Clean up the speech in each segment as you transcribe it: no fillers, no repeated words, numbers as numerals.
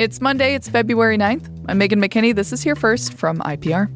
It's Monday, it's February 9th. I'm Megan McKinney. This is Here First from IPR.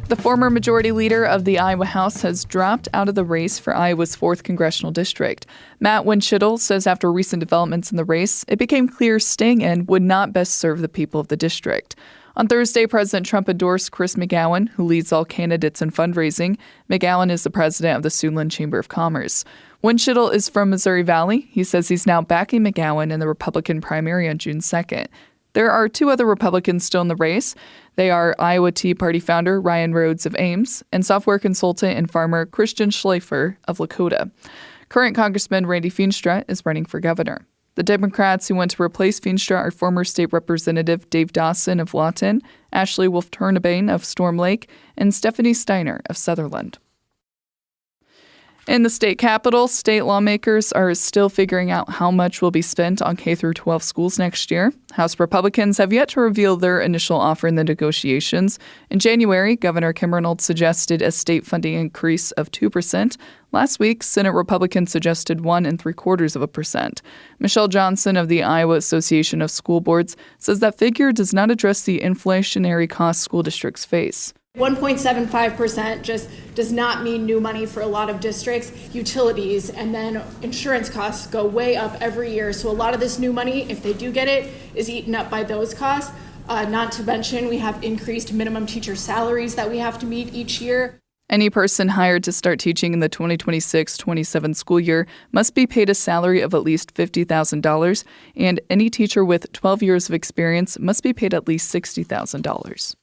The former majority leader of the Iowa House has dropped out of the race for Iowa's 4th Congressional District. Matt Winchittle says after recent developments in the race, it became clear staying in would not best serve the people of the district. On Thursday, President Trump endorsed Chris McGowan, who leads all candidates in fundraising. McGowan is the president of the Siouxland Chamber of Commerce. Winchittle is from Missouri Valley. He says he's now backing McGowan in the Republican primary on June 2nd. There are 2 other Republicans still in the race. They are Iowa Tea Party founder Ryan Rhodes of Ames and software consultant and farmer Christian Schleifer of Lakota. Current Congressman Randy Feenstra is running for governor. The Democrats who want to replace Feenstra are former State Representative Dave Dawson of Lawton, Ashley Wolf-Turnebane of Storm Lake, and Stephanie Steiner of Sutherland. In the state capitol, state lawmakers are still figuring out how much will be spent on K-12 schools next year. House Republicans have yet to reveal their initial offer in the negotiations. In January, Governor Kim Reynolds suggested a state funding increase of 2%. Last week, Senate Republicans suggested 1.75%. Michelle Johnson of the Iowa Association of School Boards says that figure does not address the inflationary costs school districts face. 1.75% just does not mean new money for a lot of districts. Utilities and then insurance costs go way up every year. So a lot of this new money, if they do get it, is eaten up by those costs. Not to mention we have increased minimum teacher salaries that we have to meet each year. Any person hired to start teaching in the 2026-27 school year must be paid a salary of at least $50,000, and any teacher with 12 years of experience must be paid at least $60,000.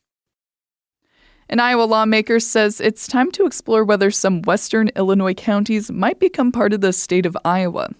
An Iowa lawmaker says it's time to explore whether some western Illinois counties might become part of the state of Iowa.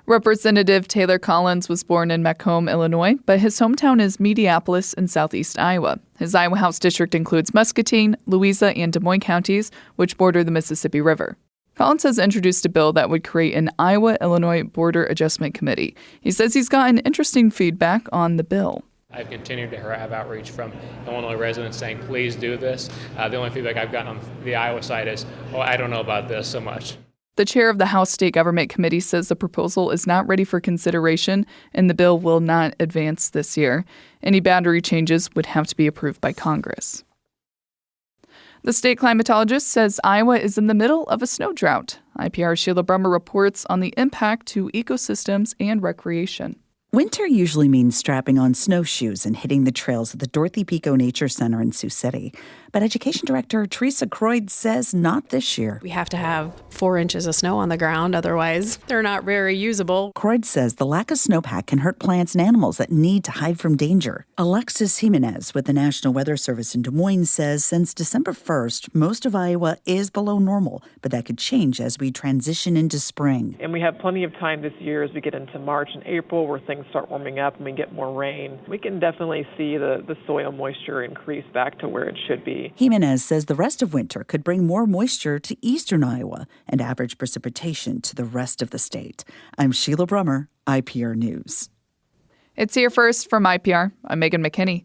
Representative Taylor Collins was born in Macomb, Illinois, but his hometown is Mediapolis in southeast Iowa. His Iowa House district includes Muscatine, Louisa, and Des Moines counties, which border the Mississippi River. Collins has introduced a bill that would create an Iowa-Illinois Border Adjustment Committee. He says he's gotten interesting feedback on the bill. I've continued to have outreach from Illinois residents saying, please do this. The only feedback I've gotten on the Iowa side is, I don't know about this so much. The chair of the House State Government Committee says the proposal is not ready for consideration and the bill will not advance this year. Any boundary changes would have to be approved by Congress. The state climatologist says Iowa is in the middle of a snow drought. IPR's Sheila Brummer reports on the impact to ecosystems and recreation. Winter usually means strapping on snowshoes and hitting the trails at the Dorothy Pico Nature Center in Sioux City. But Education Director Teresa Croyd says not this year. We have to have 4 inches of snow on the ground, otherwise they're not very usable. Croyd says the lack of snowpack can hurt plants and animals that need to hide from danger. Alexis Jimenez with the National Weather Service in Des Moines says since December 1st, most of Iowa is below normal, but that could change as we transition into spring. And we have plenty of time this year as we get into March and April where things start warming up and we get more rain. We can definitely see the soil moisture increase back to where it should be. Jimenez says the rest of winter could bring more moisture to eastern Iowa and average precipitation to the rest of the state. I'm Sheila Brummer, IPR News. It's Here First from IPR. I'm Megan McKinney.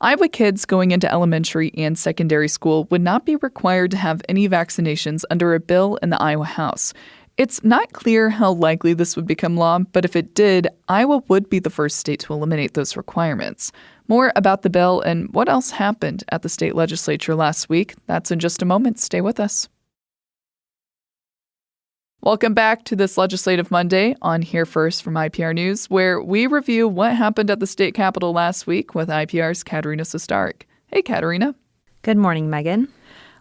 Iowa kids going into elementary and secondary school would not be required to have any vaccinations under a bill in the Iowa House. It's not clear how likely this would become law, but if it did, Iowa would be the first state to eliminate those requirements. More about the bill and what else happened at the state legislature last week, that's in just a moment. Stay with us. Welcome back to this Legislative Monday on Here First from IPR News, where we review what happened at the state capitol last week with IPR's Katarina Sostaric. Hey, Katarina. Good morning, Megan.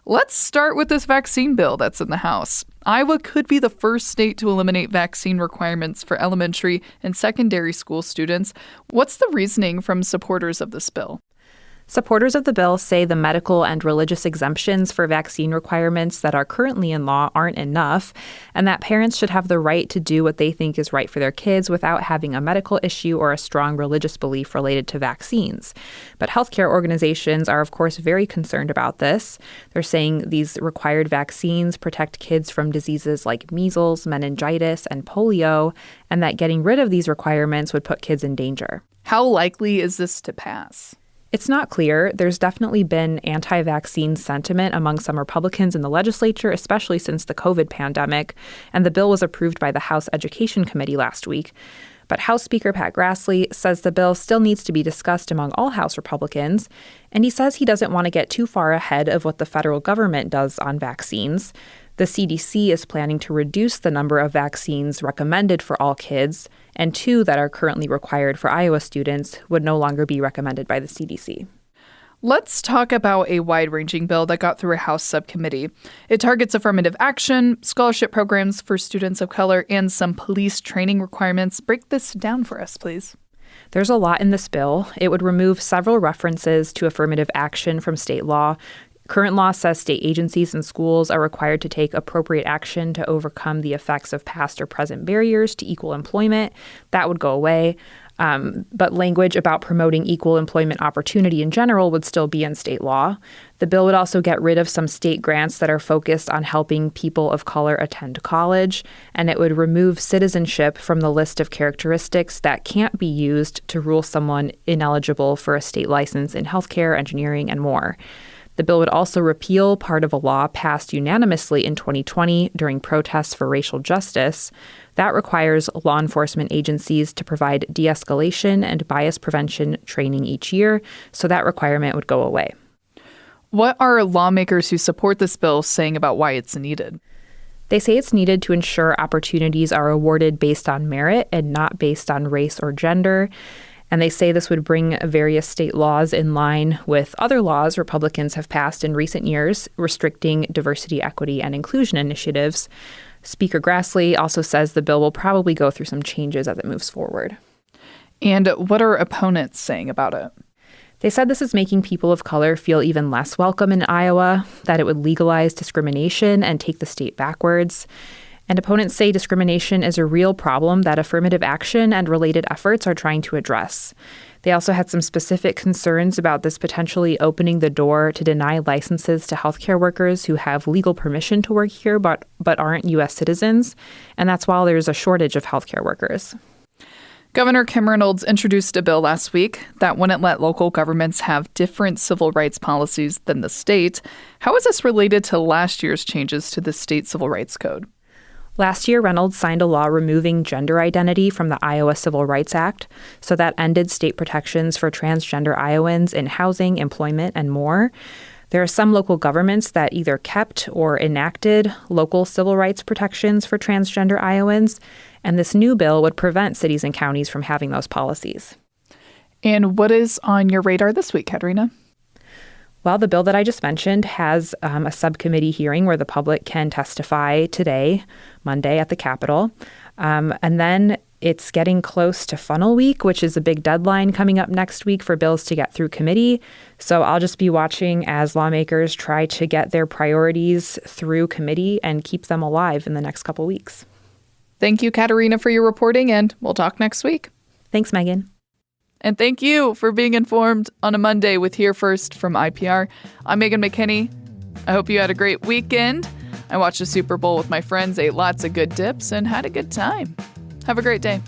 Let's start with this vaccine bill that's in the House. Iowa could be the first state to eliminate vaccine requirements for elementary and secondary school students. What's the reasoning from supporters of this bill? Supporters of the bill say the medical and religious exemptions for vaccine requirements that are currently in law aren't enough, and that parents should have the right to do what they think is right for their kids without having a medical issue or a strong religious belief related to vaccines. But healthcare organizations are, of course, very concerned about this. They're saying these required vaccines protect kids from diseases like measles, meningitis, and polio, and that getting rid of these requirements would put kids in danger. How likely is this to pass? It's not clear. There's definitely been anti-vaccine sentiment among some Republicans in the legislature, especially since the COVID pandemic, and the bill was approved by the House Education Committee last week. But House Speaker Pat Grassley says the bill still needs to be discussed among all House Republicans, and he says he doesn't want to get too far ahead of what the federal government does on vaccines. The CDC is planning to reduce the number of vaccines recommended for all kids, and 2 that are currently required for Iowa students would no longer be recommended by the CDC. Let's talk about a wide-ranging bill that got through a House subcommittee. It targets affirmative action, scholarship programs for students of color, and some police training requirements. Break this down for us, please. There's a lot in this bill. It would remove several references to affirmative action from state law. Current law says state agencies and schools are required to take appropriate action to overcome the effects of past or present barriers to equal employment. That would go away. But language about promoting equal employment opportunity in general would still be in state law. The bill would also get rid of some state grants that are focused on helping people of color attend college, and it would remove citizenship from the list of characteristics that can't be used to rule someone ineligible for a state license in healthcare, engineering, and more. The bill would also repeal part of a law passed unanimously in 2020 during protests for racial justice. That requires law enforcement agencies to provide de-escalation and bias prevention training each year, so that requirement would go away. What are lawmakers who support this bill saying about why it's needed? They say it's needed to ensure opportunities are awarded based on merit and not based on race or gender. And they say this would bring various state laws in line with other laws Republicans have passed in recent years, restricting diversity, equity, and inclusion initiatives. Speaker Grassley also says the bill will probably go through some changes as it moves forward. And what are opponents saying about it? They said this is making people of color feel even less welcome in Iowa, that it would legalize discrimination and take the state backwards. And opponents say discrimination is a real problem that affirmative action and related efforts are trying to address. They also had some specific concerns about this potentially opening the door to deny licenses to healthcare workers who have legal permission to work here but aren't U.S. citizens. And that's while there's a shortage of healthcare workers. Governor Kim Reynolds introduced a bill last week that wouldn't let local governments have different civil rights policies than the state. How is this related to last year's changes to the state civil rights code? Last year, Reynolds signed a law removing gender identity from the Iowa Civil Rights Act, so that ended state protections for transgender Iowans in housing, employment, and more. There are some local governments that either kept or enacted local civil rights protections for transgender Iowans, and this new bill would prevent cities and counties from having those policies. And what is on your radar this week, Katarina? Well, the bill that I just mentioned has a subcommittee hearing where the public can testify today, Monday, at the Capitol. And then it's getting close to funnel week, which is a big deadline coming up next week for bills to get through committee. So I'll just be watching as lawmakers try to get their priorities through committee and keep them alive in the next couple weeks. Thank you, Katarina, for your reporting, and we'll talk next week. Thanks, Megan. And thank you for being informed on a Monday with Here First from IPR. I'm Megan McKinney. I hope you had a great weekend. I watched the Super Bowl with my friends, ate lots of good dips, and had a good time. Have a great day.